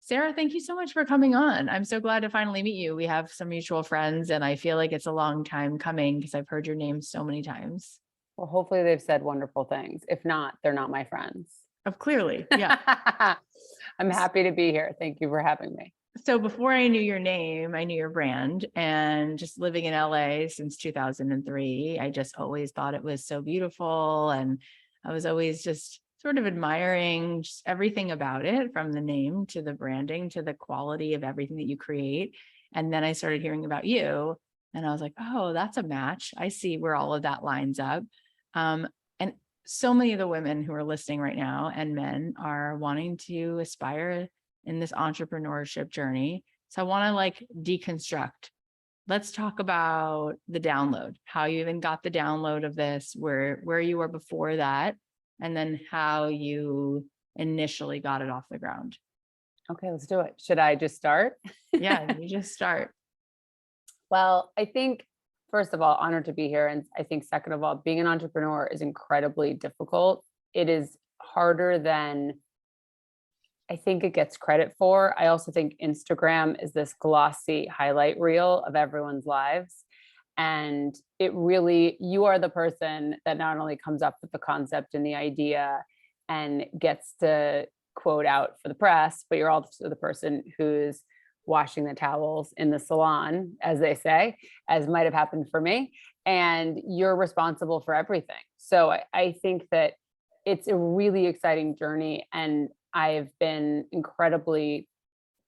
Sarah, thank you so much for coming on. I'm so glad to finally meet you. We have some mutual friends, and I feel like it's a long time coming because I've heard your name so many times. Well, hopefully they've said wonderful things. If not, they're not my friends. Of clearly, yeah. I'm happy to be here. Thank you for having me. So before I knew your name, I knew your brand, and just living in LA since 2003, I just always thought it was so beautiful. And I was always just sort of admiring just everything about it, from the name to the branding to the quality of everything that you create. And then I started hearing about you and I was like, oh, that's a match. I see where all of that lines up. And so many of the women who are listening right now and men are wanting to aspire in this entrepreneurship journey. So I want to deconstruct. Let's talk about the download, how you even got the download of this, where you were before that, and then how you initially got it off the ground. Okay, let's do it. Should I just start? Yeah, you just start. Well, I think, first of all, honored to be here. And I think, second of all, being an entrepreneur is incredibly difficult. It is harder than I think it gets credit for. I also think Instagram is this glossy highlight reel of everyone's lives. And it really, you are the person that not only comes up with the concept and the idea and gets to quote out for the press, but you're also the person who's washing the towels in the salon, as they say, as might have happened for me. And you're responsible for everything. So I think that it's a really exciting journey. And I've been incredibly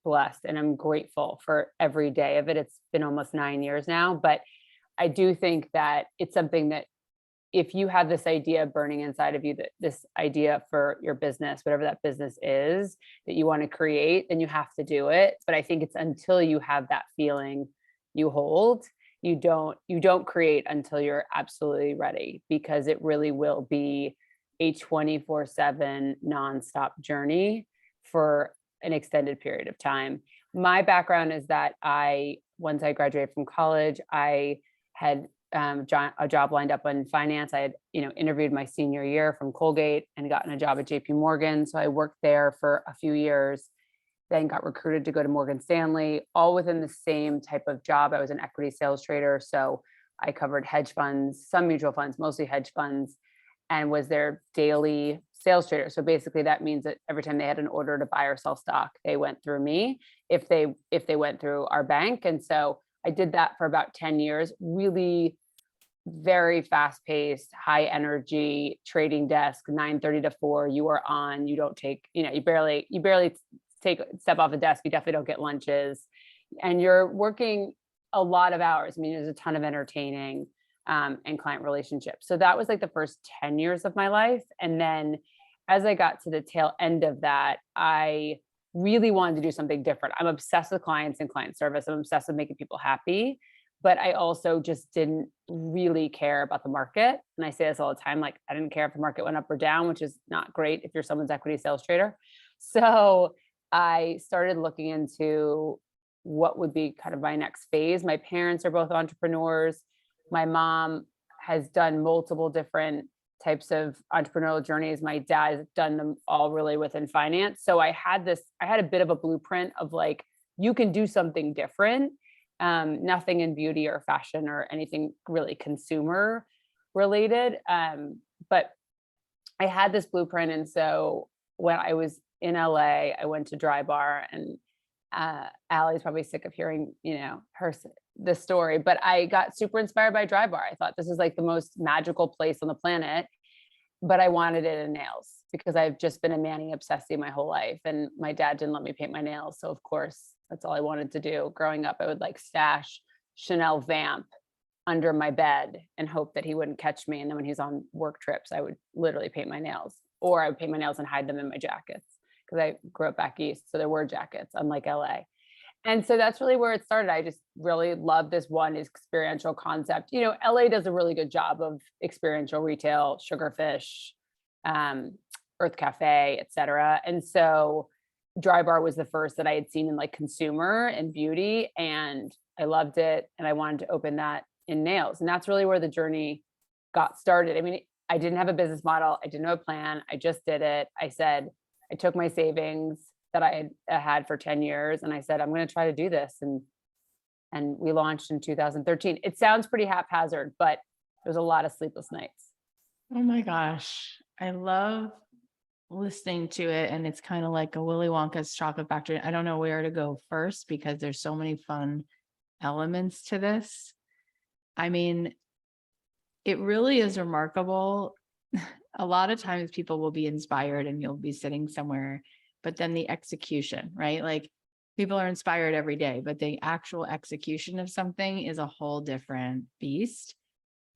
blessed and I'm grateful for every day of it. It's been almost 9 years now, but I do think that it's something that if you have this idea burning inside of you, that this idea for your business, whatever that business is that you want to create, then you have to do it. But I think it's until you have that feeling you hold, you don't create until you're absolutely ready, because it really will be a 24/7 nonstop journey for an extended period of time. My background is that once I graduated from college, I had a job lined up in finance. I had, interviewed my senior year from Colgate and gotten a job at JP Morgan. So I worked there for a few years, then got recruited to go to Morgan Stanley, all within the same type of job. I was an equity sales trader. So I covered hedge funds, some mutual funds, mostly hedge funds, and was their daily sales trader. So basically that means that every time they had an order to buy or sell stock, they went through me if they went through our bank. And so I did that for about 10 years, really very fast paced, high energy trading desk, 9:30 to 4. You are on, you don't take, you barely take step off the desk. You definitely don't get lunches, and you're working a lot of hours. I mean, there's a ton of entertaining and client relationships. So that was like the first 10 years of my life. And then as I got to the tail end of that, I really wanted to do something different. I'm obsessed with clients and client service. I'm obsessed with making people happy, but I also just didn't really care about the market. And I say this all the time, like I didn't care if the market went up or down, which is not great if you're someone's equity sales trader. So I started looking into what would be kind of my next phase. My parents are both entrepreneurs. My mom has done multiple different types of entrepreneurial journeys. My dad has done them all really within finance. So I had a bit of a blueprint of like, you can do something different. Nothing in beauty or fashion or anything really consumer related. But I had this blueprint. And so when I was in LA, I went to Dry Bar, and Allie's probably sick of hearing, the story, but I got super inspired by Dry Bar. I thought this is like the most magical place on the planet, but I wanted it in nails because I've just been a mani obsessee my whole life. And my dad didn't let me paint my nails. So of course, that's all I wanted to do. Growing up, I would like stash Chanel Vamp under my bed and hope that he wouldn't catch me. And then when he's on work trips, I would literally paint my nails, or I would paint my nails and hide them in my jackets because I grew up back east. So there were jackets, unlike LA. And so that's really where it started. I just really love this one experiential concept. LA does a really good job of experiential retail, Sugarfish, Earth Cafe, et cetera. And so Dry Bar was the first that I had seen in like consumer and beauty, and I loved it. And I wanted to open that in nails. And that's really where the journey got started. I mean, I didn't have a business model. I didn't have a plan. I just did it. I took my savings that I had had for 10 years. And I said, I'm going to try to do this. And we launched in 2013. It sounds pretty haphazard, but there was a lot of sleepless nights. Oh my gosh. I love listening to it. And it's kind of like a Willy Wonka's chocolate factory. I don't know where to go first because there's so many fun elements to this. I mean, it really is remarkable. A lot of times people will be inspired and you'll be sitting somewhere, but then the execution, right? Like people are inspired every day, but the actual execution of something is a whole different beast.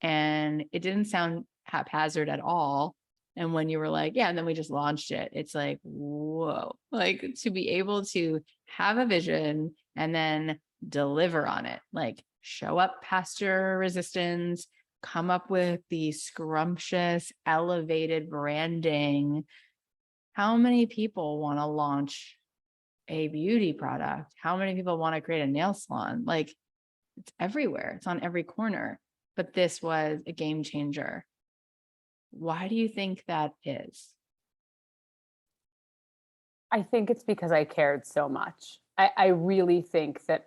And it didn't sound haphazard at all. And when you were like, yeah, and then we just launched it, it's like, whoa, like to be able to have a vision and then deliver on it, like show up past your resistance, come up with the scrumptious, elevated branding. How many people want to launch a beauty product? How many people want to create a nail salon? Like it's everywhere, it's on every corner. But this was a game changer. Why do you think that is? I think it's because I cared so much. I really think that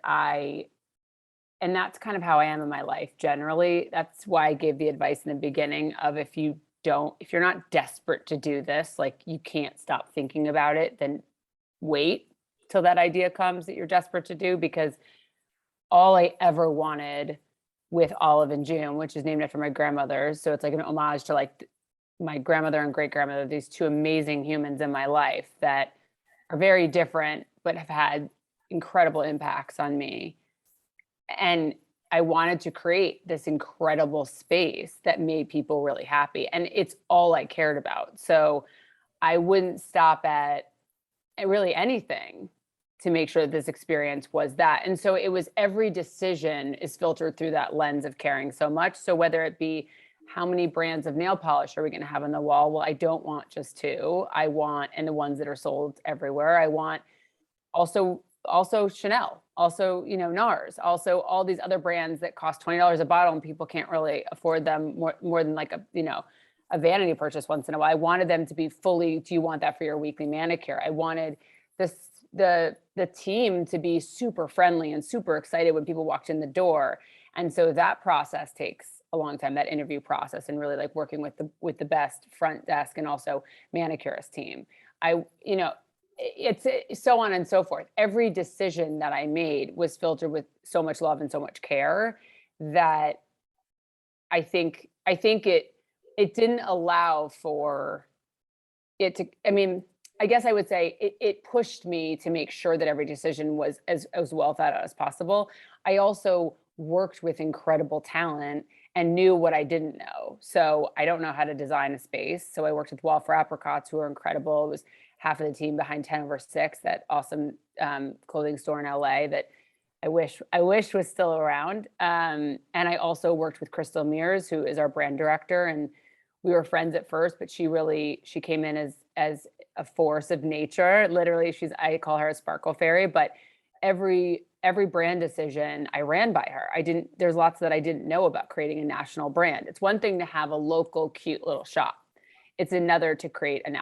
and that's kind of how I am in my life generally. That's why I gave the advice in the beginning of if you're not desperate to do this, like you can't stop thinking about it, then wait till that idea comes that you're desperate to do. Because all I ever wanted with Olive and June, which is named after my grandmothers, so it's like an homage to like my grandmother and great grandmother, these two amazing humans in my life that are very different, but have had incredible impacts on me. And I wanted to create this incredible space that made people really happy. And it's all I cared about. So I wouldn't stop at really anything to make sure that this experience was that. And so it was every decision is filtered through that lens of caring so much. So whether it be how many brands of nail polish are we going to have on the wall? Well, I don't want just two. I want, and the ones that are sold everywhere. I want also Chanel, also, NARS, also all these other brands that cost $20 a bottle and people can't really afford them more than like a vanity purchase once in a while. I wanted them to be fully, do you want that for your weekly manicure? I wanted the team to be super friendly and super excited when people walked in the door. And so that process takes a long time, that interview process, and really like working with the best front desk and also manicurist team. It's so on and so forth. Every decision that I made was filtered with so much love and so much care that I think it didn't allow for it to, I mean, I guess I would say it pushed me to make sure that every decision was as well thought out as possible. I also worked with incredible talent and knew what I didn't know. So I don't know how to design a space. So I worked with Wall for Apricots, who are incredible. It was half of the team behind 10 over 6, that awesome clothing store in LA that I wish was still around. And I also worked with Crystal Mears, who is our brand director. And we were friends at first, but she came in as a force of nature. Literally, I call her a sparkle fairy, but every brand decision I ran by her. There's lots that I didn't know about creating a national brand. It's one thing to have a local, cute little shop. It's another to create an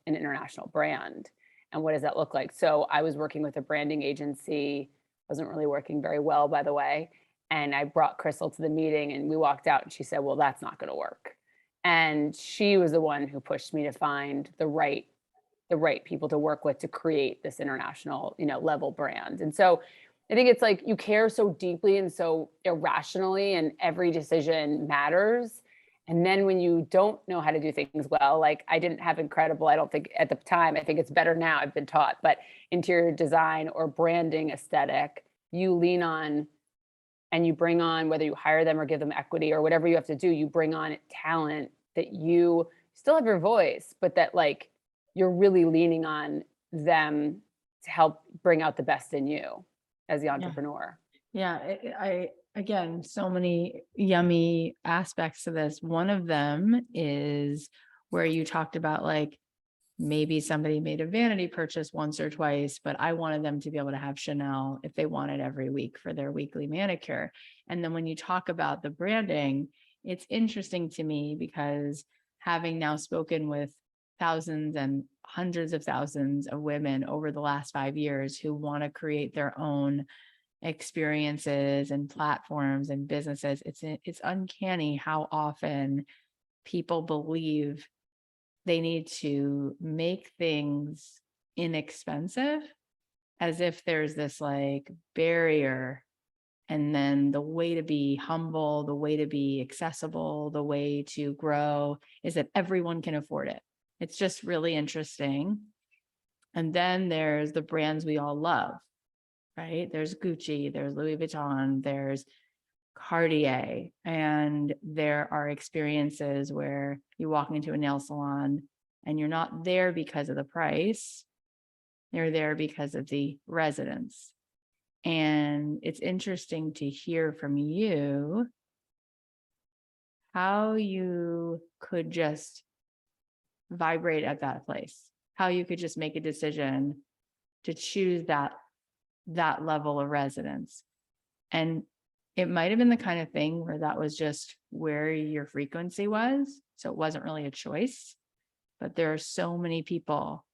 international brand. And what does that look like? So I was working with a branding agency, wasn't really working very well, by the way. And I brought Crystal to the meeting and we walked out and she said, well, that's not going to work. And she was the one who pushed me to find the right people to work with to create this international, level brand. And so I think it's like you care so deeply and so irrationally, and every decision matters. And then when you don't know how to do things well, like I didn't have incredible, I don't think at the time, I think it's better now, I've been taught, but interior design or branding aesthetic, you lean on and you bring on, whether you hire them or give them equity or whatever you have to do, you bring on talent that you still have your voice, but that like you're really leaning on them to help bring out the best in you as the entrepreneur. Yeah, I again, so many yummy aspects to this. One of them is where you talked about like maybe somebody made a vanity purchase once or twice, but I wanted them to be able to have Chanel if they wanted every week for their weekly manicure. And then when you talk about the branding, it's interesting to me because having now spoken with thousands and hundreds of thousands of women over the last 5 years who want to create their own experiences and platforms and businesses. It's uncanny how often people believe they need to make things inexpensive, as if there's this like barrier. And then the way to be humble, the way to be accessible, the way to grow is that everyone can afford it. It's just really interesting. And then there's the brands we all love, right? There's Gucci, there's Louis Vuitton, there's Cartier, and there are experiences where you walk into a nail salon and you're not there because of the price, you're there because of the residence. And it's interesting to hear from you how you could just vibrate at that place, how you could just make a decision to choose that level of residence. And it might have been the kind of thing where that was just where your frequency was. So it wasn't really a choice. But there are so many people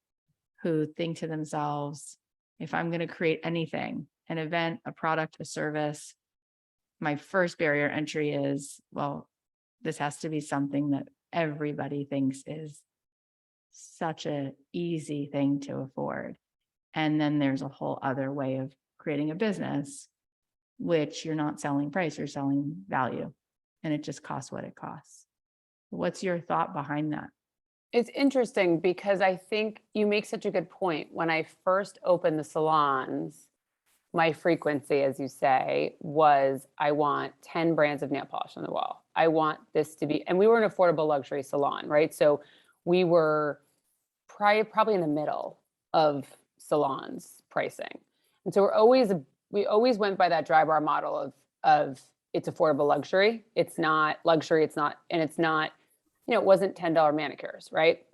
who think to themselves, if I'm going to create anything, an event, a product, a service, my first barrier entry is, well, this has to be something that everybody thinks is such an easy thing to afford. And then there's a whole other way of creating a business, which you're not selling price, you're selling value. And it just costs what it costs. What's your thought behind that? It's interesting because I think you make such a good point. When I first opened the salons, my frequency, as you say, was I want 10 brands of nail polish on the wall. I want this to be, and we were an affordable luxury salon, right? So we were probably in the middle of salons pricing. And so we always went by that dry bar model of it's affordable luxury. It's not luxury. It's not, it wasn't $10 manicures, right?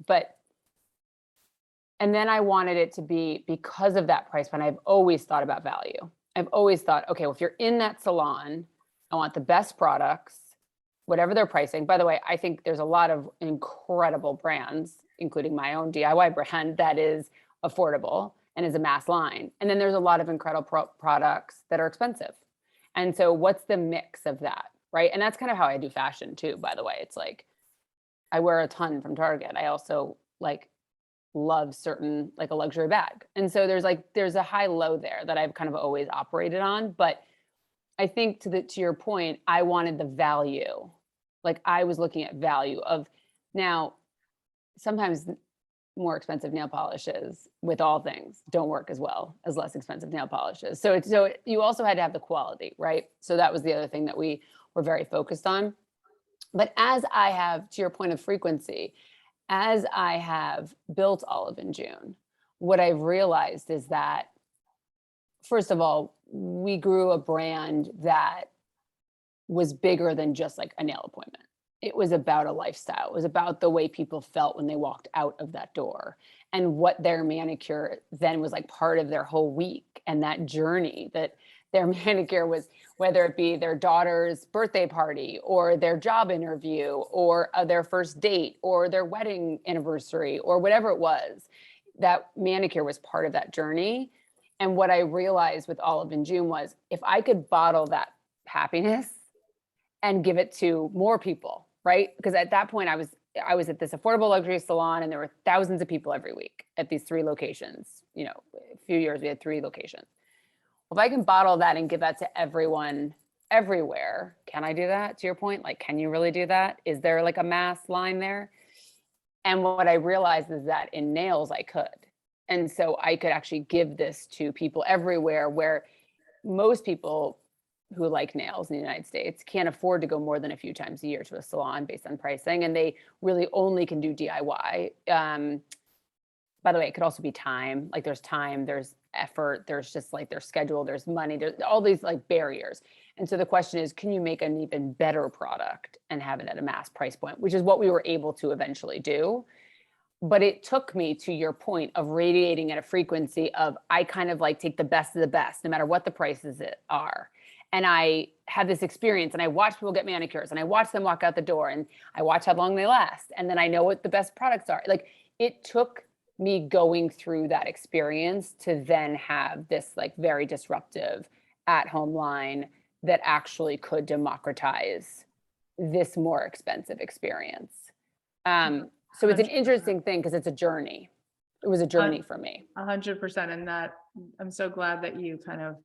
And then I wanted it to be, because of that price point, I've always thought about value. I've always thought, okay, well, if you're in that salon, I want the best products, whatever their pricing. By the way, I think there's a lot of incredible brands, including my own DIY brand, that is affordable and is a mass line. And then there's a lot of incredible products that are expensive. And so what's the mix of that, right? And that's kind of how I do fashion too, by the way. It's like, I wear a ton from Target. I also love certain, like a luxury bag. And so there's a high low there that I've kind of always operated on. But I think to your point, I wanted the value. Like I was looking at value of, now sometimes more expensive nail polishes with all things don't work as well as less expensive nail polishes. So you also had to have the quality, right? So that was the other thing that we were very focused on. But as I have, to your point of frequency, as I have built Olive and June, what I've realized is that, first of all, we grew a brand that was bigger than just like a nail appointment. It was about a lifestyle. It was about the way people felt when they walked out of that door, and what their manicure then was like part of their whole week, and that journey that their manicure was, whether it be their daughter's birthday party or their job interview or their first date or their wedding anniversary or whatever it was, that manicure was part of that journey. And what I realized with Olive and June was, if I could bottle that happiness and give it to more people, right? Because at that point I was at this affordable luxury salon and there were thousands of people every week at these 3 locations. A few years we had 3 locations. If I can bottle that and give that to everyone everywhere, can I do that? To your point, like, can you really do that? Is there like a mass line there? And what I realized is that in nails, I could. And so I could actually give this to people everywhere, where most people who like nails in the United States can't afford to go more than a few times a year to a salon based on pricing. And they really only can do DIY. By the way, it could also be time. Like there's time, there's effort, there's just like their schedule, there's money, there's all these like barriers. And so the question is, can you make an even better product and have it at a mass price point, which is what we were able to eventually do. But it took me to your point of radiating at a frequency of, I kind of like take the best of the best, no matter what the prices are. And I had this experience and I watch people get manicures and I watch them walk out the door and I watch how long they last. And then I know what the best products are. Like, it took me going through that experience to then have this like very disruptive at-home line that actually could democratize this more expensive experience. So it's an interesting thing because it's a journey. It was a journey for me. 100%. And that I'm so glad that you kind of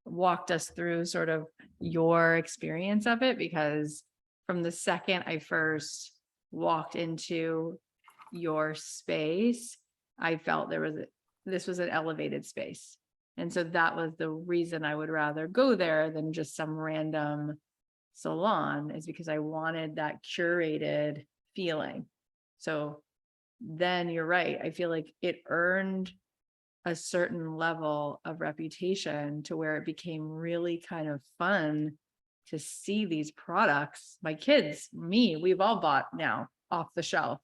walked us through sort of your experience of it, because from the second I first walked into your space, I felt this was an elevated space. And so that was the reason I would rather go there than just some random salon, is because I wanted that curated feeling. So then you're right. I feel like it earned a certain level of reputation to where it became really kind of fun to see these products. My kids, me, we've all bought now off the shelf,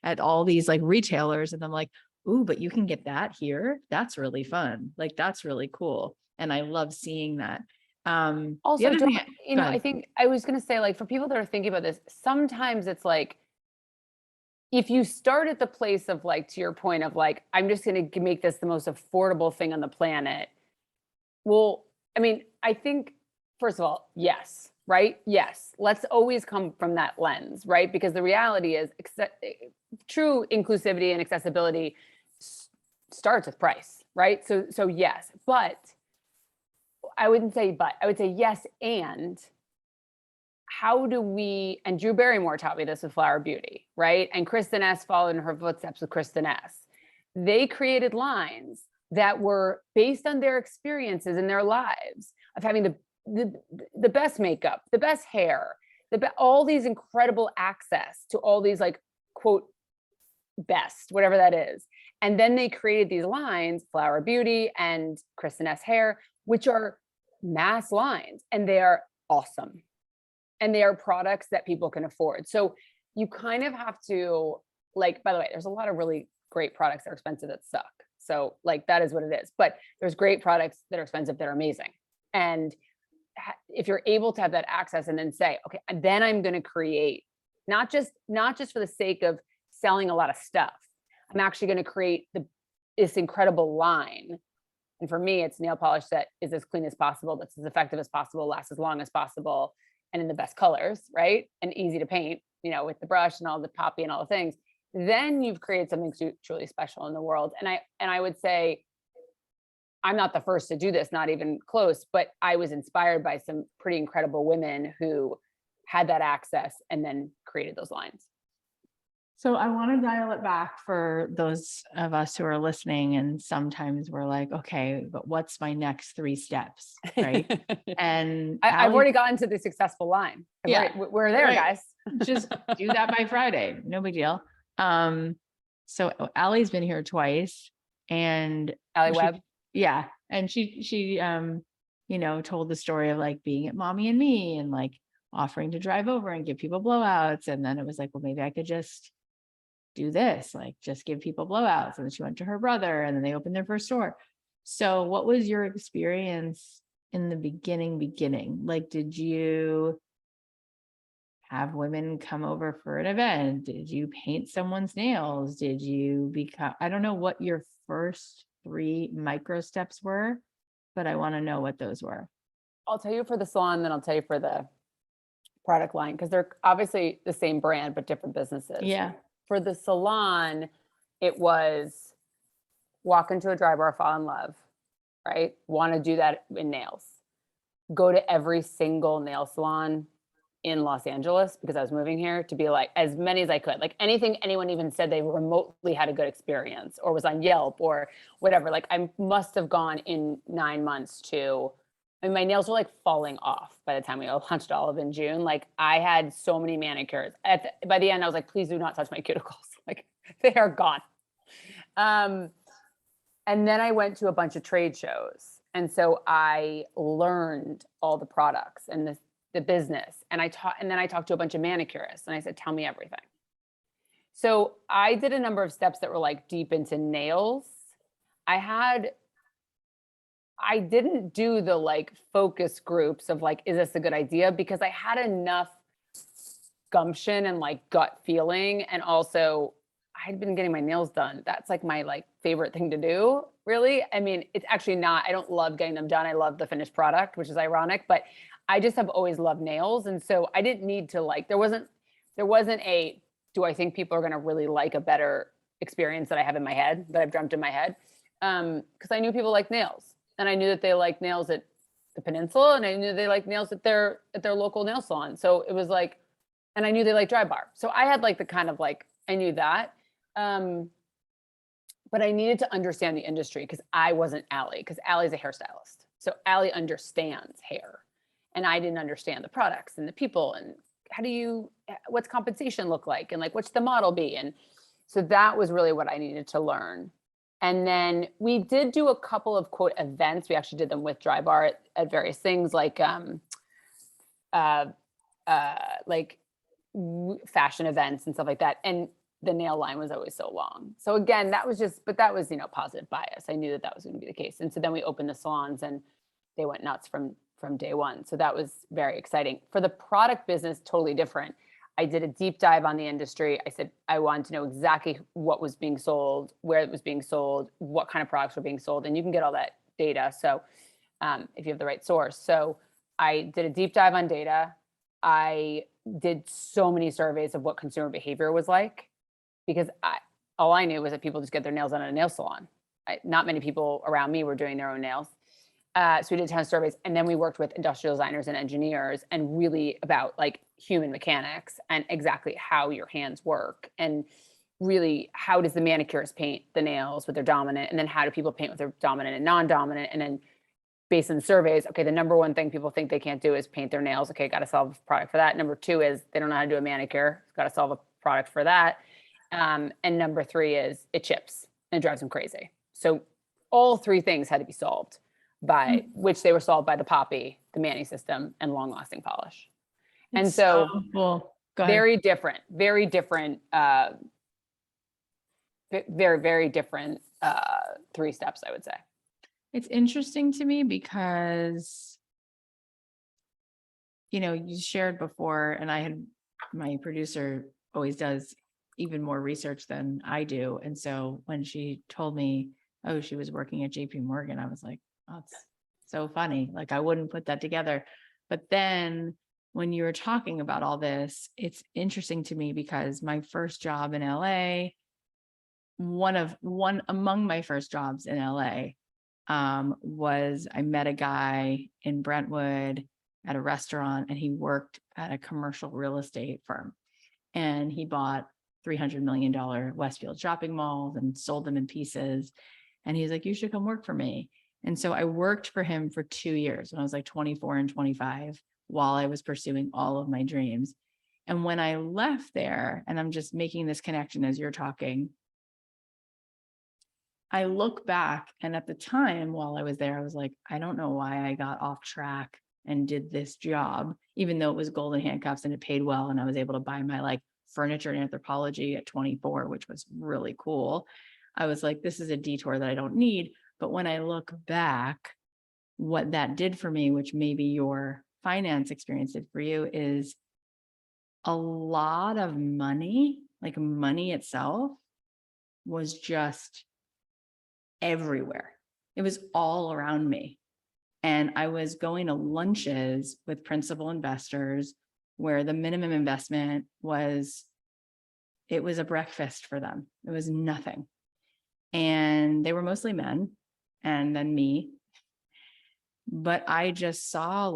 at all these like retailers. And I'm like, ooh, but you can get that here. That's really fun. Like, that's really cool. And I love seeing that. Also, I I think I was going to say, like, for people that are thinking about this, sometimes it's like, if you start at the place of like, to your point of like, I'm just going to make this the most affordable thing on the planet. Well, I mean, I think, first of all, yes, right? Yes. Let's always come from that lens, right? Because the reality is true inclusivity and accessibility starts with price, right? So yes, but I wouldn't say, but I would say yes. And how do we, and Drew Barrymore taught me this with Flower Beauty, right? And Kristen S followed in her footsteps with Kristen S. They created lines that were based on their experiences in their lives of having the best makeup, the best hair, all these incredible access to all these like, quote, best, whatever that is. And then they created these lines, Flower Beauty and Kristen S hair, which are mass lines, and they are awesome. And they are products that people can afford. So you kind of have to, like, by the way, there's a lot of really great products that are expensive that suck. So like, that is what it is. But there's great products that are expensive that are amazing. And if you're able to have that access and then say, okay, then I'm going to create, not just for the sake of selling a lot of stuff, I'm actually going to create this incredible line. And for me, it's nail polish that is as clean as possible, that's as effective as possible, lasts as long as possible, and in the best colors, right? And easy to paint, with the brush and all the poppy and all the things. Then you've created something truly special in the world. And I would say, I'm not the first to do this, not even close, but I was inspired by some pretty incredible women who had that access and then created those lines. So I want to dial it back for those of us who are listening. And sometimes we're like, okay, but what's my next 3 steps? Right. And I've already gotten to the successful line. We're there, right, guys. Just do that by Friday. No big deal. So Allie's been here twice, and Allie Webb. Yeah. And she told the story of like being at Mommy and Me and like offering to drive over and give people blowouts. And then it was like, well, maybe I could just do this, like just give people blowouts. And then she went to her brother, and then they opened their first store. So what was your experience in the beginning? Like, did you have women come over for an event? Did you paint someone's nails? Did you I don't know what your first 3 micro steps were, but I want to know what those were. I'll tell you for the salon, then I'll tell you for the product line, because they're obviously the same brand, but different businesses. Yeah. For the salon, it was walk into a dry bar, fall in love, right? Want to do that in nails. Go to every single nail salon in Los Angeles, because I was moving here, to be like as many as I could. Like anything anyone even said they remotely had a good experience or was on Yelp or whatever. Like I must have gone in 9 months to, I mean, my nails were like falling off by the time we launched Olive in June. Like I had so many manicures. By the end, I was like, please do not touch my cuticles. Like they are gone. And then I went to a bunch of trade shows. And so I learned all the products and the business. And then I talked to a bunch of manicurists and I said, tell me everything. So I did a number of steps that were like deep into nails. I didn't do the like focus groups of like, is this a good idea? Because I had enough gumption and like gut feeling. And also I I'd been getting my nails done. That's like my favorite thing to do, really. I mean, it's actually not, I don't love getting them done. I love the finished product, which is ironic, but I just have always loved nails. And so I didn't need to there wasn't a, do I think people are going to really like a better experience that I have in my head, that I've dreamt in my head? Because I knew people like nails, and I knew that they like nails at the Peninsula, and I knew they like nails at their local nail salon. So it was like, and I knew they like Dry Bar. So I had the kind of I knew that. Um, but I needed to understand the industry because I wasn't Allie, because Allie's a hairstylist. So Allie understands hair, and I didn't understand the products and the people and what's compensation look like, and what's the model be. And so that was really what I needed to learn. And then we did do a couple of quote events. We actually did them with Dry Bar at various things uh, fashion events and stuff like that. And the nail line was always so long. So again, that was positive bias. I knew that was going to be the case. And so then we opened the salons, and they went nuts from day one. So that was very exciting. For the product business, totally different. I did a deep dive on the industry. I said, I wanted to know exactly what was being sold, where it was being sold, what kind of products were being sold. And you can get all that data. So if you have the right source. So I did a deep dive on data. I did so many surveys of what consumer behavior was like, because all I knew was that people just get their nails done at a nail salon. Not many people around me were doing their own nails. So we did a ton of surveys, and then we worked with industrial designers and engineers, and really about human mechanics and exactly how your hands work, and really how does the manicurist paint the nails with their dominant, and then how do people paint with their dominant and non-dominant, and then based on the surveys, okay, the number one thing people think they can't do is paint their nails. Okay, got to solve a product for that. Number two is they don't know how to do a manicure. Got to solve a product for that. And number three is it chips and it drives them crazy. So all three things had to be solved, by which they were solved by the Poppy, the Manny system, and long-lasting polish. And so cool. Go ahead. very different, very different, very, very different 3 steps, I would say. It's interesting to me because, you shared before, and my producer always does even more research than I do. And so when she told me, oh, she was working at JP Morgan, I was like, oh, that's so funny. I wouldn't put that together. But then when you were talking about all this, it's interesting to me because my first job in LA, one among my first jobs in LA, was I met a guy in Brentwood at a restaurant, and he worked at a commercial real estate firm, and he bought $300 million Westfield shopping malls and sold them in pieces. And he's like, you should come work for me. And so I worked for him for 2 years when I was 24 and 25, while I was pursuing all of my dreams. And when I left there, and I'm just making this connection as you're talking, I look back, and at the time while I was there, I was like, I don't know why I got off track and did this job, even though it was golden handcuffs and it paid well. And I was able to buy my furniture and anthropology at 24, which was really cool. I was like, this is a detour that I don't need. But when I look back, what that did for me, which maybe your finance experience did for you, is a lot of money, money itself, was just everywhere. It was all around me. And I was going to lunches with principal investors where the minimum investment was a breakfast for them. It was nothing. And they were mostly men, and then me. But I just saw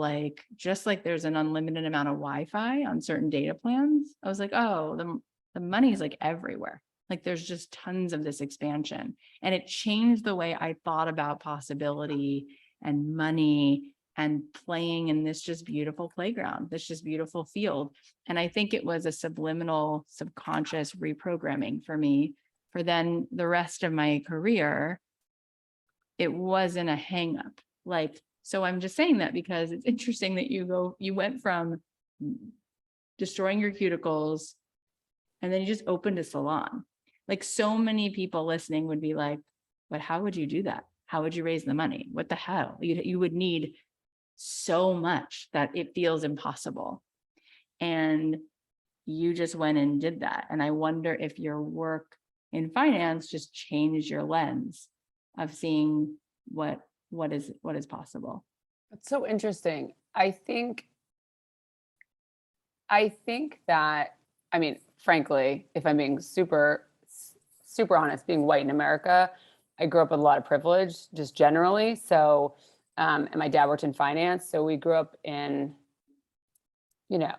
just like there's an unlimited amount of Wi-Fi on certain data plans. I was like, oh, the money is everywhere. There's just tons of this expansion. And it changed the way I thought about possibility and money and playing in this just beautiful playground, this just beautiful field. And I think it was a subliminal, subconscious reprogramming for me for then the rest of my career. It wasn't a hang up. So I'm just saying that because it's interesting that you went from destroying your cuticles and then you just opened a salon. So many people listening would be like, but how would you do that? How would you raise the money? What the hell? You would need so much that it feels impossible. And you just went and did that. And I wonder if your work in finance just changed your lens of seeing what is possible. It's so interesting. I think that, I mean, frankly, if I'm being super honest, being white in America, I grew up with a lot of privilege just generally. So, and my dad worked in finance. So we grew up in, you know,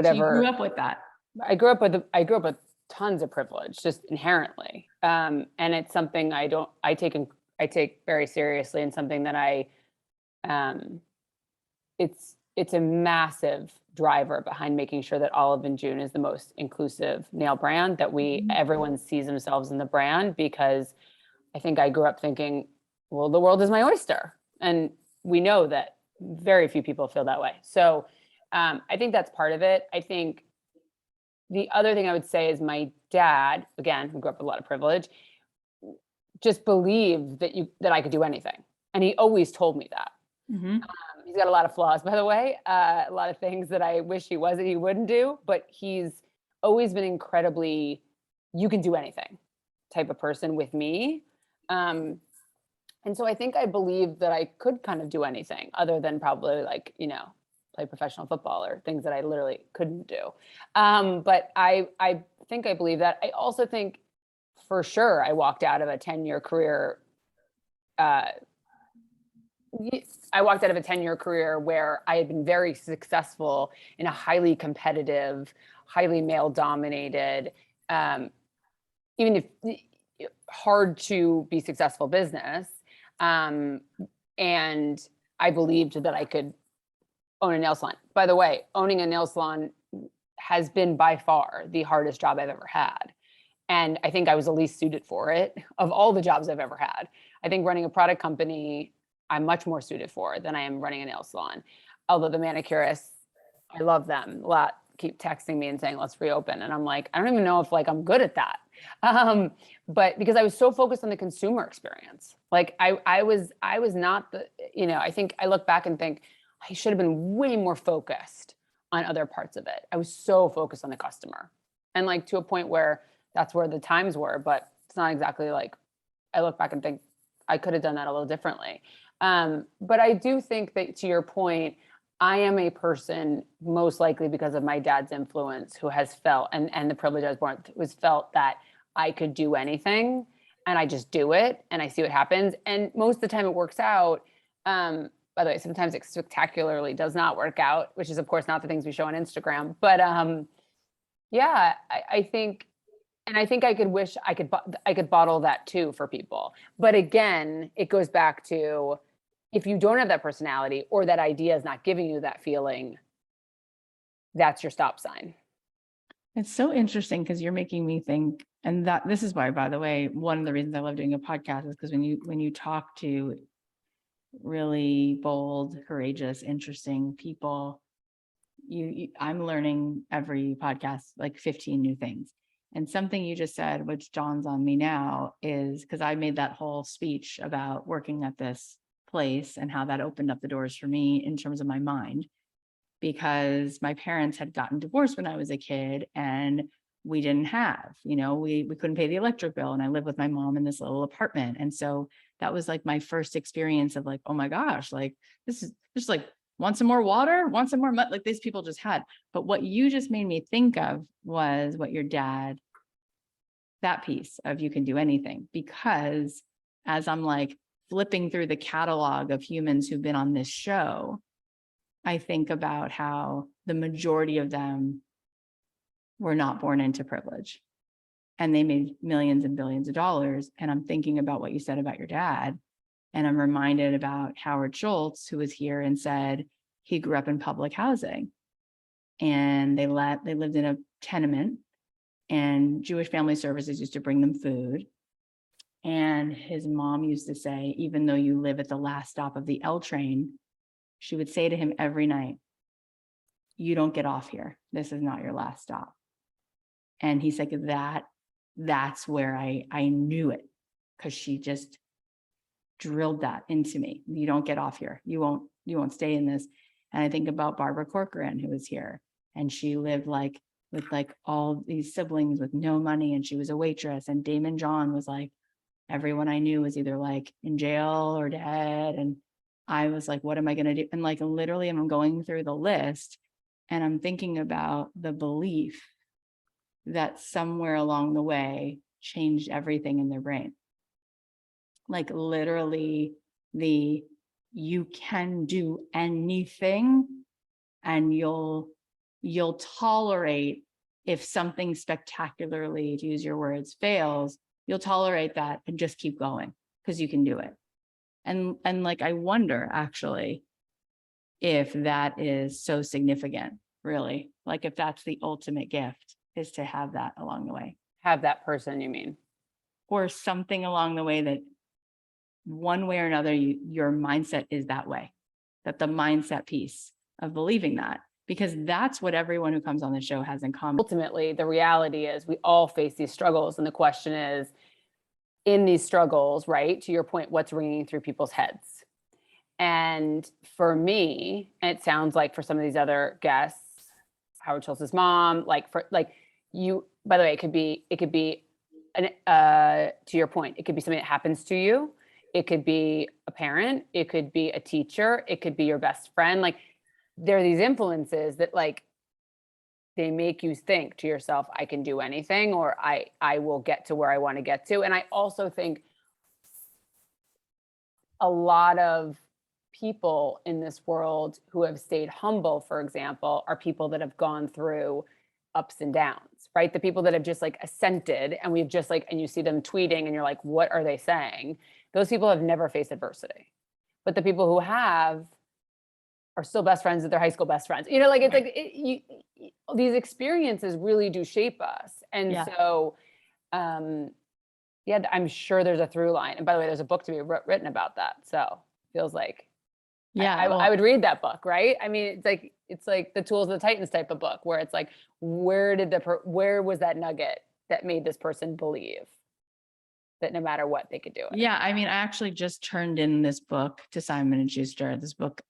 So you grew whatever. up with that. I grew up with tons of privilege just inherently. And it's something I take very seriously, and something that um, it's a massive driver behind making sure that Olive and June is the most inclusive nail brand, that everyone sees themselves in the brand, because I think I grew up thinking, well, the world is my oyster. And we know that very few people feel that way. So I think that's part of it. I think the other thing I would say is my dad, again, who grew up with a lot of privilege, just believed that I could do anything. And he always told me that. Mm-hmm. He's got a lot of flaws, by the way, a lot of things that I wish he wouldn't do, but he's always been incredibly, you can do anything type of person with me. And so I think I believed that I could kind of do anything other than probably, like, play professional football or things that I literally couldn't do. But I think I believe that. I also think for sure I walked out of a 10-year career. I walked out of a 10-year career where I had been very successful in a highly competitive, highly male dominated, even if hard to be successful business. And I believed that I could own a nail salon. By the way, owning a nail salon has been by far the hardest job I've ever had. And I think I was the least suited for it of all the jobs I've ever had. I think running a product company, I'm much more suited for than I am running a nail salon. Although the manicurists, I love them a lot, keep texting me and saying, let's reopen. And I'm like, I don't even know if I'm good at that. But because I was so focused on the consumer experience, like I was not I think I look back and think I should have been way more focused on other parts of it. I was so focused on the customer, and to a point where that's where the times were, but it's not exactly I look back and think I could have done that a little differently. But I do think that, to your point, I am a person, most likely because of my dad's influence, who has felt, and the privilege I was born with, was felt that I could do anything, and I just do it and I see what happens. And most of the time it works out. By the way, sometimes it spectacularly does not work out, which is of course not the things we show on Instagram. But yeah, I think, and I think I could wish I could bottle that too for people. But again, it goes back to, if you don't have that personality, or that idea is not giving you that feeling, that's your stop sign. It's so interesting because you're making me think, and that this is why, by the way, one of the reasons I love doing a podcast is because when you talk to really bold, courageous, interesting people, I'm learning every podcast 15 new things. And something you just said, which dawns on me now, is because I made that whole speech about working at this place and how that opened up the doors for me in terms of my mind, because my parents had gotten divorced when I was a kid, and we didn't have, we couldn't pay the electric bill, and I lived with my mom in this little apartment. And so that was my first experience of oh my gosh, this is just want some more water, want some more mud, these people just had. But what you just made me think of was what your dad, that piece of you can do anything, because as I'm flipping through the catalog of humans who've been on this show, I think about how the majority of them were not born into privilege, and they made millions and billions of dollars. And I'm thinking about what you said about your dad, and I'm reminded about Howard Schultz, who was here and said he grew up in public housing, and they lived in a tenement, and Jewish Family Services used to bring them food. And his mom used to say, even though you live at the last stop of the L train, she would say to him every night, you don't get off here. This is not your last stop. And he's like, that's where I knew it, because she just drilled that into me. You don't get off here. You won't stay in this. And I think about Barbara Corcoran, who was here, and she lived with like all these siblings with no money, and she was a waitress, and Damon John was like, everyone I knew was either like in jail or dead. And I was like, what am I going to do? And like, literally, I'm going through the list and I'm thinking about the belief that somewhere along the way changed everything in their brain. Like literally you can do anything, and you'll tolerate if something spectacularly, to use your words, fails, you'll tolerate that and just keep going because you can do it. And like, I wonder actually if that is so significant, really, like if that's the ultimate gift, is to have that along the way. Have that person, you mean? Or something along the way that one way or another, your mindset is that way, that the mindset piece of believing that, because that's what everyone who comes on the show has in common. Ultimately, the reality is we all face these struggles. And the question is, in these struggles, right, to your point, what's ringing through people's heads? And for me, and it sounds like for some of these other guests, Howard Schultz's mom, like for like you, by the way, it could be an, to your point, it could be something that happens to you. It could be a parent, it could be a teacher, it could be your best friend. Like there are these influences that like they make you think to yourself, I can do anything, or I will get to where I want to get to. And I also think a lot of people in this world who have stayed humble, for example, are people that have gone through ups and downs, right? The people that have just like ascended, and we've just like, and you see them tweeting and you're like, what are they saying? Those people have never faced adversity. But the people who have are still best friends with their high school best friends. You know, like it's like these experiences really do shape us. And so, yeah, I'm sure there's a through line. And by the way, there's a book to be written about that. So feels like, I would read that book, right? I mean, it's like the Tools of the Titans type of book, where it's like, where was that nugget that made this person believe that no matter what they could do it? Yeah, I mean, I actually just turned in this book to Simon and Schuster. This book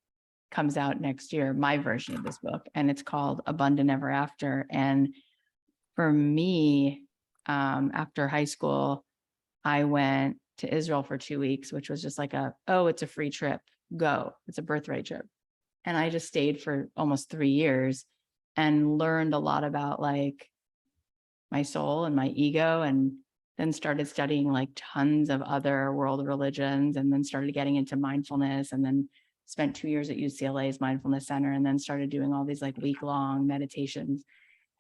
comes out next year, my version of this book, and it's called Abundant Ever After. And for me, after high school, I went to Israel for 2 weeks, which was just like it's a free trip, go, it's a birthright trip. And I just stayed for almost 3 years and learned a lot about like my soul and my ego, and then started studying like tons of other world religions, and then started getting into mindfulness, and then spent 2 years at UCLA's Mindfulness Center, and then started doing all these like week-long meditations.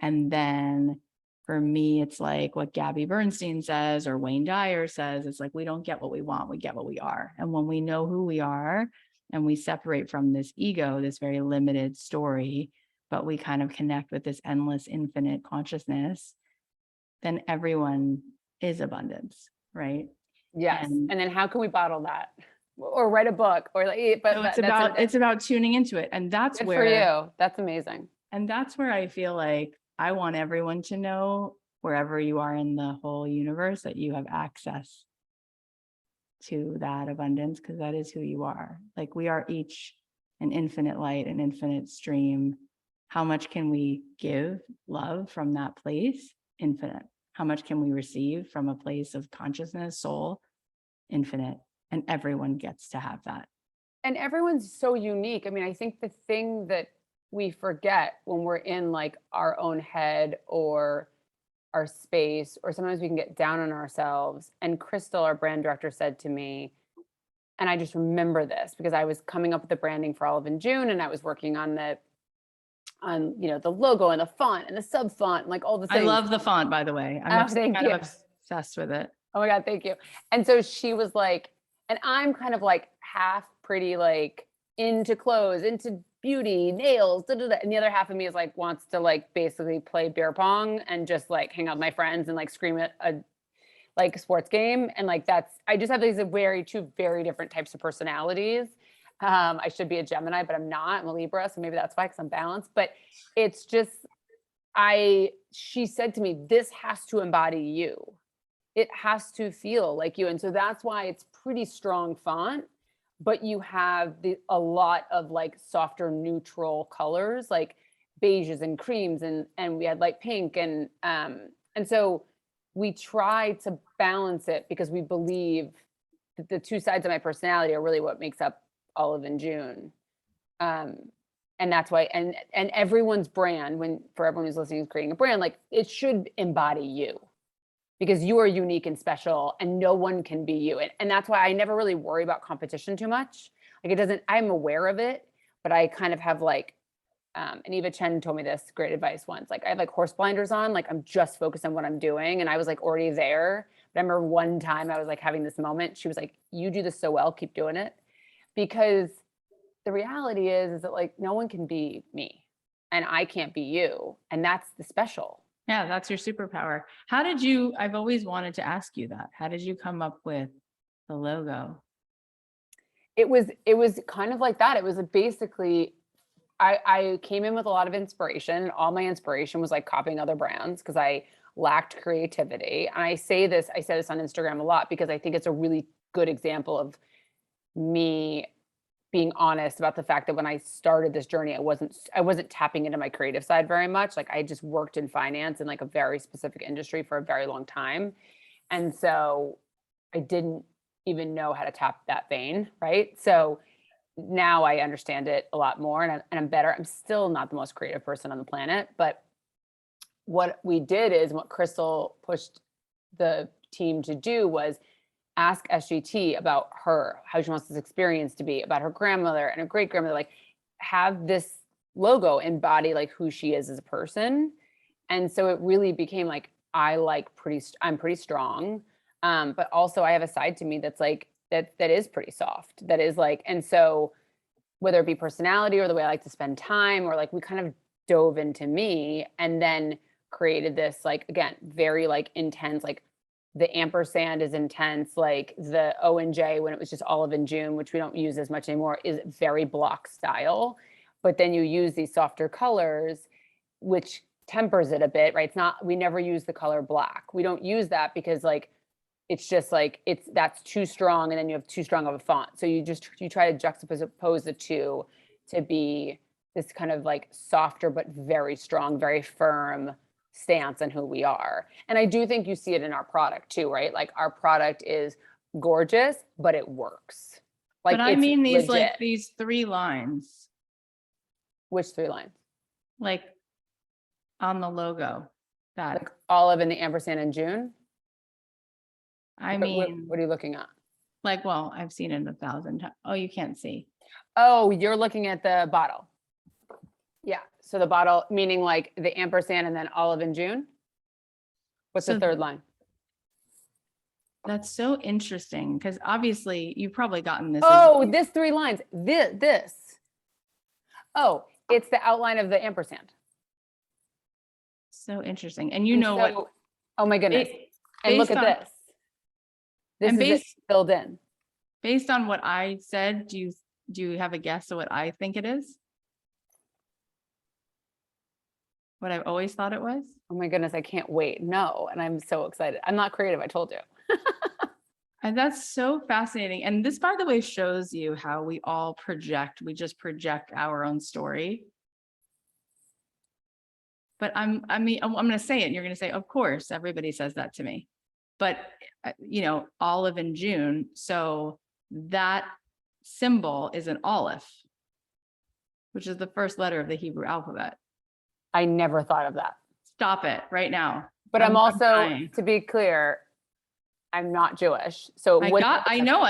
And then for me, it's like what Gabby Bernstein says, or Wayne Dyer says, it's like, we don't get what we want, we get what we are. And when we know who we are, and we separate from this ego, this very limited story, but we kind of connect with this endless, infinite consciousness, then everyone is abundance, right? Yes. And then how can we bottle that? Or write a book, or like, but so it's about tuning into it. And that's good where for you. That's amazing. And that's where I feel like I want everyone to know, wherever you are in the whole universe, that you have access to that abundance, because that is who you are. Like we are each an infinite light, an infinite stream. How much can we give love from that place? Infinite. How much can we receive from a place of consciousness, soul? Infinite. And everyone gets to have that. And everyone's so unique. I mean, I think the thing that we forget when we're in like our own head or our space, or sometimes we can get down on ourselves. And Crystal, our brand director, said to me, and I just remember this because I was coming up with the branding for Olive and June, and I was working on the logo and the font and the sub font and like all the things. I love the font, by the way. I'm kind of obsessed with it. Oh my God, thank you. And so she was like, and I'm kind of like half pretty, like into clothes, into beauty, nails, and the other half of me is like, wants to like basically play beer pong and just like hang out with my friends and like scream at a like sports game. And like, I just have these two very different types of personalities. I should be a Gemini, but I'm not. I'm a Libra, so maybe that's why, because I'm balanced. But it's just, she said to me, this has to embody you. It has to feel like you. And so that's why it's pretty strong font, but you have a lot of like softer neutral colors, like beiges and creams, and we had light pink, and so we try to balance it because we believe that the two sides of my personality are really what makes up Olive and June. And that's why, and everyone's brand, for everyone who's listening, is creating a brand, like it should embody you, because you are unique and special and no one can be you. And that's why I never really worry about competition too much. Like it doesn't, I'm aware of it, but I kind of have like, and Eva Chen told me this great advice once, like I have like horse blinders on, like I'm just focused on what I'm doing. And I was like already there. But I remember one time I was like having this moment. She was like, you do this so well, keep doing it. Because the reality is that like no one can be me and I can't be you. And that's the special. Yeah, that's your superpower. I've always wanted to ask you that. How did you come up with the logo? It was kind of like that. It was basically, I came in with a lot of inspiration. All my inspiration was like copying other brands because I lacked creativity. And I say this on Instagram a lot because I think it's a really good example of me being honest about the fact that when I started this journey, I wasn't tapping into my creative side very much. Like I just worked in finance in like a very specific industry for a very long time. And so I didn't even know how to tap that vein. Right. So now I understand it a lot more and I'm better. I'm still not the most creative person on the planet, but what we did is what Crystal pushed the team to do was ask SGT about her, how she wants this experience to be, about her grandmother and her great grandmother, like have this logo embody like who she is as a person. And so it really became like, I'm pretty strong. But also I have a side to me that's like, that is pretty soft. That is like, and so whether it be personality or the way I like to spend time, or like we kind of dove into me and then created this, like, again, very like intense, like the ampersand is intense, like the O and J when it was just Olive and June, which we don't use as much anymore, is very block style. But then you use these softer colors, which tempers it a bit, right? It's not, we never use the color black. We don't use that because like, it's just like, that's too strong. And then you have too strong of a font. So you try to juxtapose the two to be this kind of like softer, but very strong, very firm stance on who we are. And I do think you see it in our product too, right? Like our product is gorgeous, but it works. Like, but I mean these legit. like these 3 lines. Which 3 lines? Like on the logo. That like Olive and the ampersand in June. I mean, what are you looking at? Like, well, I've seen it 1,000 times. Oh, you can't see. Oh, you're looking at the bottle. Yeah. So the bottle, meaning like the ampersand and then Olive and June. What's the 3rd line? That's so interesting because obviously you've probably gotten this. Oh, this 3 lines. This. Oh, it's the outline of the ampersand. So interesting. And you know what? Oh my goodness. And look at this. This is filled in. Based on what I said, do you have a guess of what I think it is? What I've always thought it was? Oh my goodness, I can't wait. No, and I'm so excited. I'm not creative, I told you. And that's so fascinating. And this, by the way, shows you how we all project. We just project our own story. But I'm going to say it and you're going to say, of course, everybody says that to me. But, Olive and June. So that symbol is an olive, which is the first letter of the Hebrew alphabet. I never thought of that. Stop it right now. But I'm also, to be clear, I'm not Jewish. So I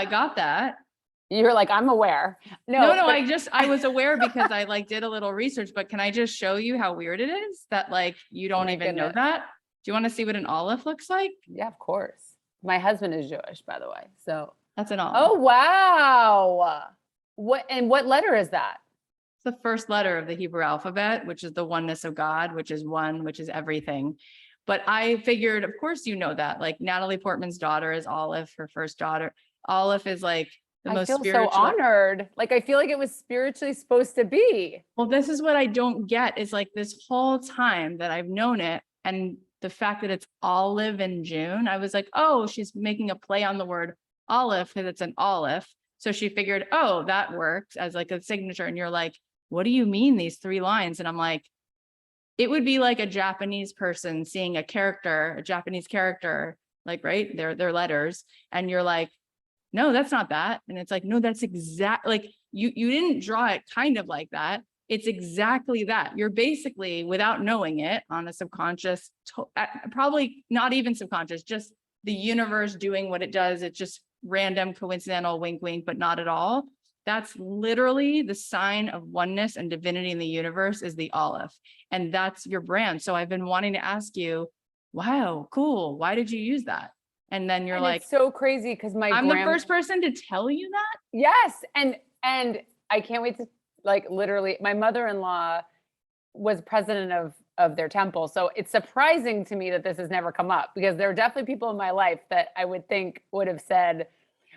got that. You're like, I'm aware. No, I was aware because I like did a little research, but can I just show you how weird it is that like, you don't even know that? Do you want to see what an olive looks like? Yeah, of course. My husband is Jewish, by the way. So that's an olive. Oh, wow. What letter is that? It's the first letter of the Hebrew alphabet, which is the oneness of God, which is one, which is everything. But I figured, of course, you know that, like Natalie Portman's daughter is Olive, her first daughter. Olive is like the most spiritual. I feel so honored. Like, I feel like it was spiritually supposed to be. Well, this is what I don't get is like this whole time that I've known it. And the fact that it's Olive in June, I was like, oh, she's making a play on the word olive because it's an olive. So she figured, oh, that works as like a signature. And you're like, what do you mean these 3 lines? And I'm like, it would be like a Japanese person seeing a Japanese character, like, right, their letters, and you're like, no, that's not that. And it's like, no, that's like you didn't draw it kind of like that. It's exactly that. You're basically, without knowing it, on a subconscious, probably not even subconscious, just the universe doing what it does. It's just random, coincidental, wink, wink, but not at all. That's literally the sign of oneness and divinity in the universe is the olive. And that's your brand. So I've been wanting to ask you, wow, cool. Why did you use that? And then you're And like, it's so crazy because I'm the first person to tell you that. Yes. And I can't wait to, like, literally, my mother-in-law was president of their temple. So it's surprising to me that this has never come up, because there are definitely people in my life that I would think would have said,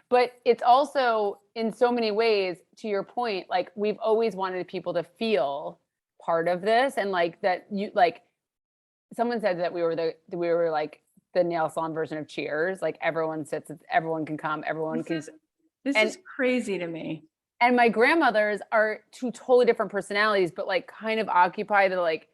but it's also in so many ways, to your point, like, we've always wanted people to feel part of this. And like that, you, like, someone said that we were like the nail salon version of Cheers. Like, everyone sits, everyone can come, everyone can. This is crazy to me. And my grandmothers are two totally different personalities, but like kind of occupy the, like,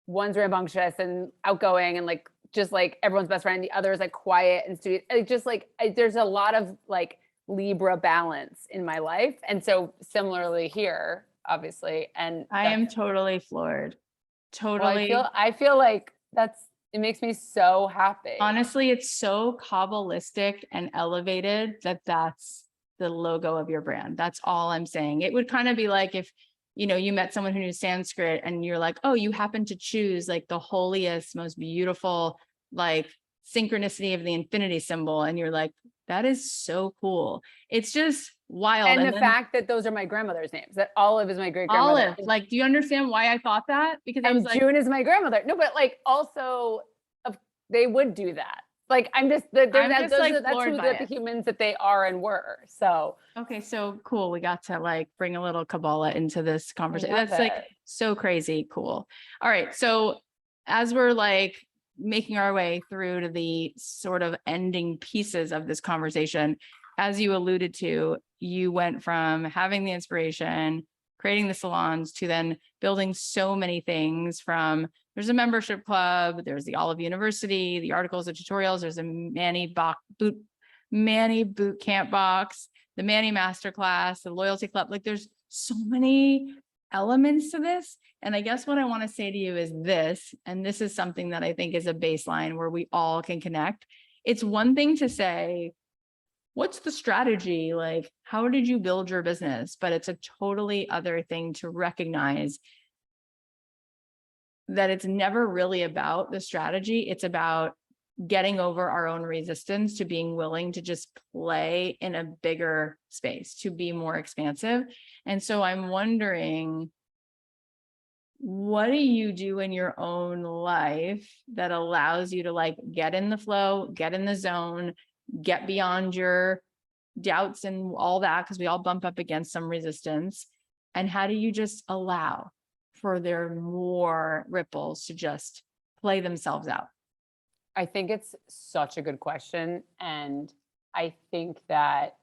one's rambunctious and outgoing and like just like everyone's best friend. The other is like quiet and studious. Just like there's a lot of like Libra balance in my life. And so similarly here, obviously. And I am totally floored. Totally. Well, I feel like it makes me so happy. Honestly, it's so Kabbalistic and elevated that's the logo of your brand. That's all I'm saying. It would kind of be like if, you met someone who knew Sanskrit and you're like, oh, you happen to choose like the holiest, most beautiful, like synchronicity of the infinity symbol. And you're like, that is so cool. It's just wild. And the fact that those are my grandmother's names, that Olive is my great grandmother. Olive, like, do you understand why I thought that? Because I was like, June is my grandmother. No, but like also they would do that. Like, I'm just, that's who the humans that they are and were. So. Okay. So cool. We got to like bring a little Kabbalah into this conversation. That's like so crazy cool. All right. So as we're like making our way through to the sort of ending pieces of this conversation, as you alluded to, you went from having the inspiration, creating the salons, to then building so many things. From there's a membership club, there's the Olive University, the articles, the tutorials, there's a Manny boot camp box, the Manny masterclass, the loyalty club. Like, there's so many elements to this. And I guess what I want to say to you is this, and this is something that I think is a baseline where we all can connect. It's one thing to say, what's the strategy? Like, how did you build your business? But it's a totally other thing to recognize that it's never really about the strategy. It's about getting over our own resistance to being willing to just play in a bigger space, to be more expansive. And so I'm wondering, what do you do in your own life that allows you to like get in the flow, get in the zone, get beyond your doubts and all that, because we all bump up against some resistance? And how do you just allow for there more ripples to just play themselves out? I think it's such a good question. And I think that,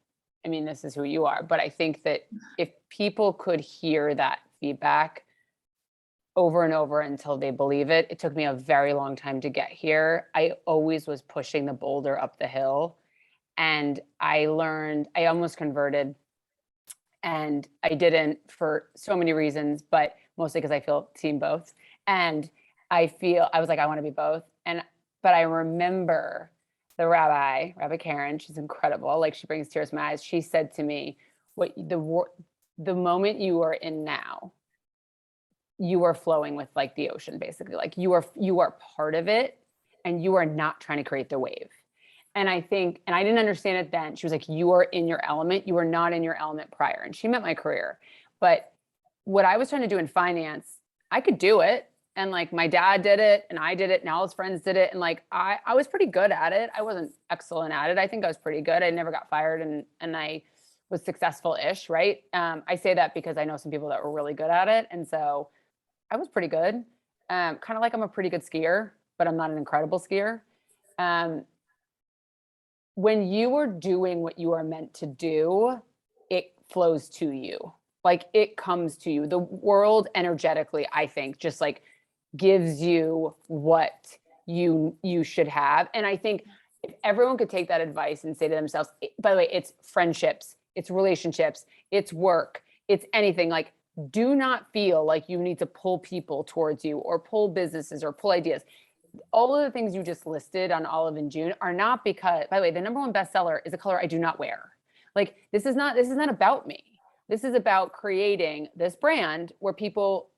I mean, this is who you are, but I think that if people could hear that feedback over and over until they believe it. It took me a very long time to get here. I always was pushing the boulder up the hill. And I learned, I almost converted, and I didn't for so many reasons, but mostly because I feel team both. And I was like, I want to be both. But I remember the Rabbi Karen, she's incredible. Like, she brings tears to my eyes. She said to me, the moment you are in now, you are flowing with like the ocean, basically. Like, you are part of it, and you are not trying to create the wave. And I think, and I didn't understand it then. She was like, you are in your element. You are not in your element prior. And she meant my career. But what I was trying to do in finance, I could do it. And like, my dad did it, and I did it, and all his friends did it. And like, I was pretty good at it. I wasn't excellent at it. I think I was pretty good. I never got fired, and I was successful-ish, right? I say that because I know some people that were really good at it. And so I was pretty good. Kind of like I'm a pretty good skier, but I'm not an incredible skier. When you are doing what you are meant to do, it flows to you. Like, it comes to you. The world energetically, I think, just like gives you what you should have. And I think if everyone could take that advice and say to themselves, by the way, it's friendships, it's relationships, it's work, it's anything, like, do not feel like you need to pull people towards you or pull businesses or pull ideas. All of the things you just listed on Olive and June are not because, by the way, the number one bestseller is a color I do not wear. Like, this is not about me. This is about creating this brand where people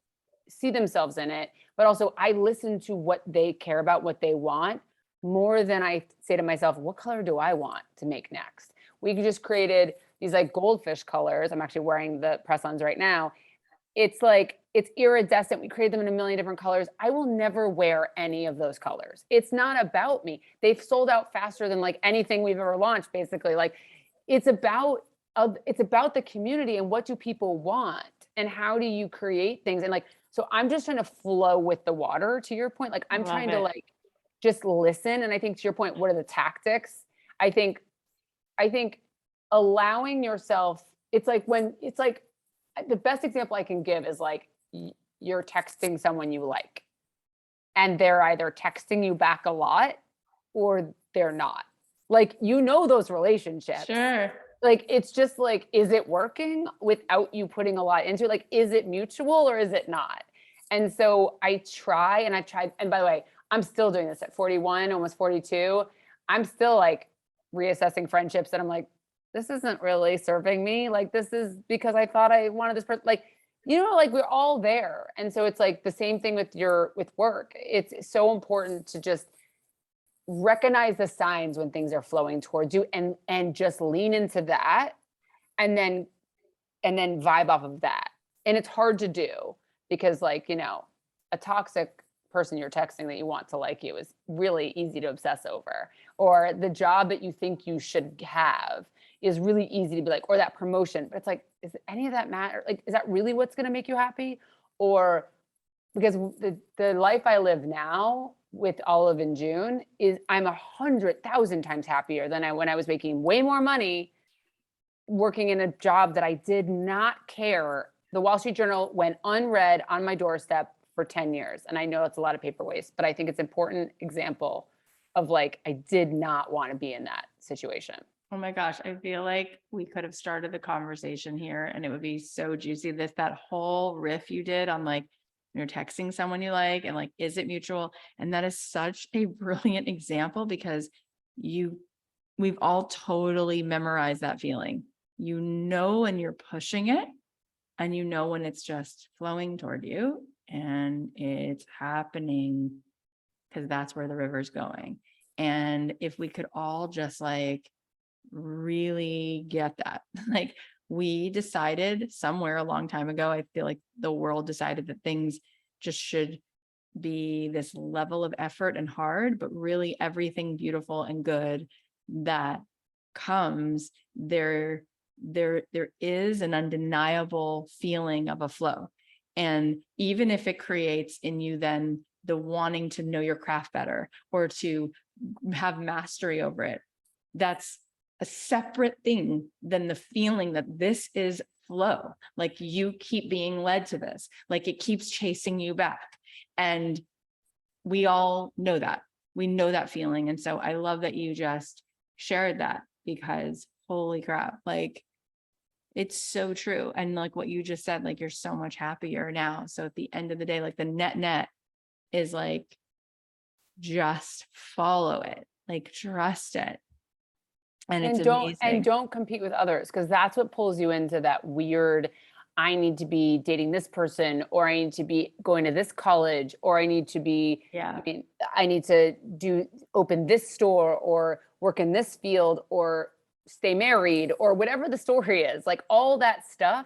see themselves in it, but also I listen to what they care about, what they want, more than I say to myself, what color do I want to make next? We just created these like goldfish colors. I'm actually wearing the press-ons right now. It's like, it's iridescent. We created them in a million different colors. I will never wear any of those colors. It's not about me. They've sold out faster than like anything we've ever launched, basically. Like, it's about the community and what do people want and how do you create things. And like, so I'm just trying to flow with the water, to your point. Like, I'm Love trying it. to like just listen. And I think, to your point, what are the tactics? I think allowing yourself, it's like the best example I can give is like, you're texting someone you like, and they're either texting you back a lot or they're not. Like, those relationships. Sure. Like, it's just like, is it working without you putting a lot into it? Like, is it mutual or is it not? And so I've tried, and by the way, I'm still doing this at 41, almost 42. I'm still like reassessing friendships that I'm like, this isn't really serving me. Like, this is because I thought I wanted this person. Like, like, we're all there. And so it's like the same thing with work. It's so important to just recognize the signs when things are flowing towards you, and just lean into that, and then vibe off of that. And it's hard to do because, like, a toxic person you're texting that you want to like you is really easy to obsess over, or the job that you think you should have is really easy to be like, or that promotion. But it's like, is any of that matter? Like, is that really what's going to make you happy? Or because the life I live now with Olive and June is, I'm 100,000 times happier than when I was making way more money working in a job that I did not care. The Wall Street Journal went unread on my doorstep for 10 years. And I know it's a lot of paper waste, but I think it's an important example of like, I did not want to be in that situation. Oh my gosh, I feel like we could have started the conversation here and it would be so juicy. That whole riff you did on like, you're texting someone you like and like, is it mutual? And that is such a brilliant example because we've all totally memorized that feeling. When you're pushing it, and when it's just flowing toward you and it's happening because that's where the river's going. And if we could all just like really get that, like, we decided somewhere a long time ago, I feel like the world decided that things just should be this level of effort and hard, but really everything beautiful and good that comes there is an undeniable feeling of a flow. And even if it creates in you then the wanting to know your craft better or to have mastery over it, that's a separate thing than the feeling that this is flow. Like, you keep being led to this, like it keeps chasing you back. And we all know that. We know that feeling. And so I love that you just shared that, because holy crap, like, it's so true. And like what you just said, like, you're so much happier now. So at the end of the day, like, the net is like, just follow it, like, trust it. And it's amazing. Don't compete with others, because that's what pulls you into that weird, I need to be dating this person, or I need to be going to this college, or I need to be, I need to open this store or work in this field or stay married or whatever the story is. Like, all that stuff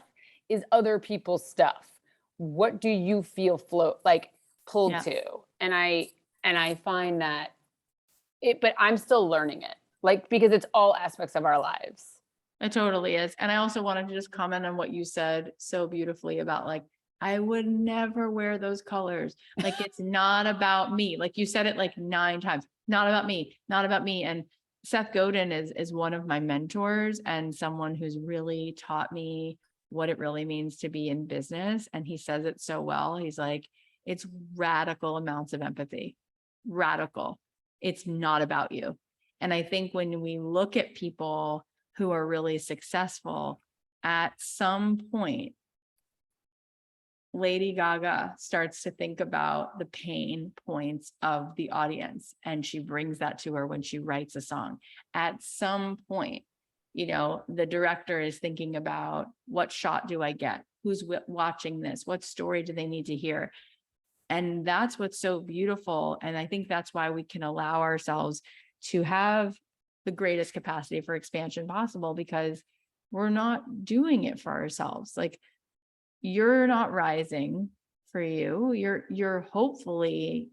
is other people's stuff. What do you feel pulled to? And I find that but I'm still learning it, like, because it's all aspects of our lives. It totally is. And I also wanted to just comment on what you said so beautifully about, like, I would never wear those colors. Like, it's not about me. Like, you said it like 9 times, not about me, not about me. And Seth Godin is one of my mentors and someone who's really taught me what it really means to be in business. And he says it so well. He's like, It's radical amounts of empathy, radical. It's not about you. And I think when we look at people who are really successful, at some point, Lady Gaga starts to think about the pain points of the audience, and she brings that to her when she writes a song. At some point, you know, the director is thinking about, what shot do I get? Who's watching this? What story do they need to hear? And that's what's so beautiful. And I think that's why we can allow ourselves to have the greatest capacity for expansion possible, because we're not doing it for ourselves. Like, you're not rising for you. You're hopefully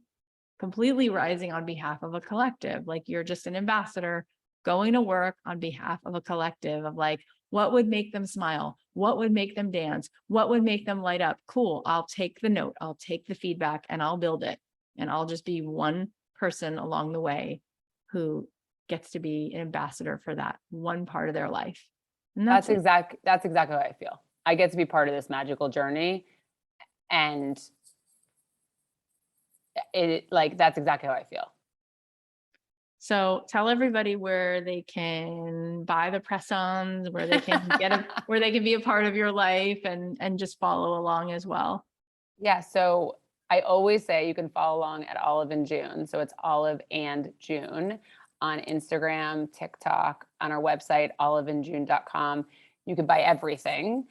completely rising on behalf of a collective. Like, you're just an ambassador going to work on behalf of a collective of like, what would make them smile? What would make them dance? What would make them light up? Cool. I'll take the note. I'll take the feedback and I'll build it. And I'll just be one person along the way who gets to be an ambassador for that one part of their life. And That's exactly how I feel. I get to be part of this magical journey, and that's exactly how I feel. So tell everybody where they can buy the press-ons, where they can where they can be a part of your life and just follow along as well. Yeah. So I always say you can follow along at Olive and June. So it's Olive and June on Instagram, TikTok, on our website, oliveandjune.com. You can buy everything.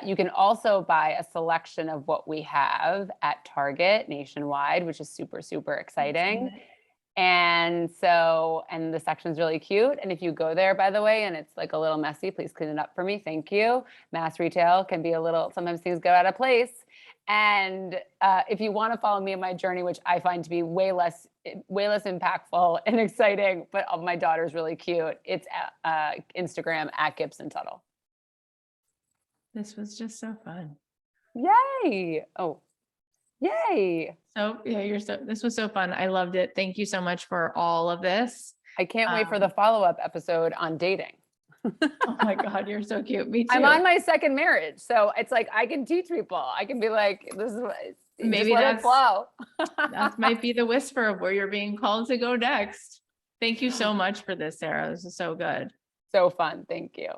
You can also buy a selection of what we have at Target nationwide, which is super, super exciting. And the section's really cute. And if you go there, by the way, and it's like a little messy, please clean it up for me. Thank you. Mass retail can be sometimes things go out of place. And if you want to follow me in my journey, which I find to be way less impactful and exciting, but my daughter's really cute, it's Instagram at Gibson Tuttle. This was just so fun. Yay. Oh, yay. So yeah, this was so fun. I loved it. Thank you so much for all of this. I can't wait for the follow-up episode on dating. Oh my God, you're so cute. Me too. I'm on my second marriage. So it's like, I can teach people. I can be like, this is maybe that's flow. That might be the whisper of where you're being called to go next. Thank you so much for this, Sarah. This is so good. So fun. Thank you.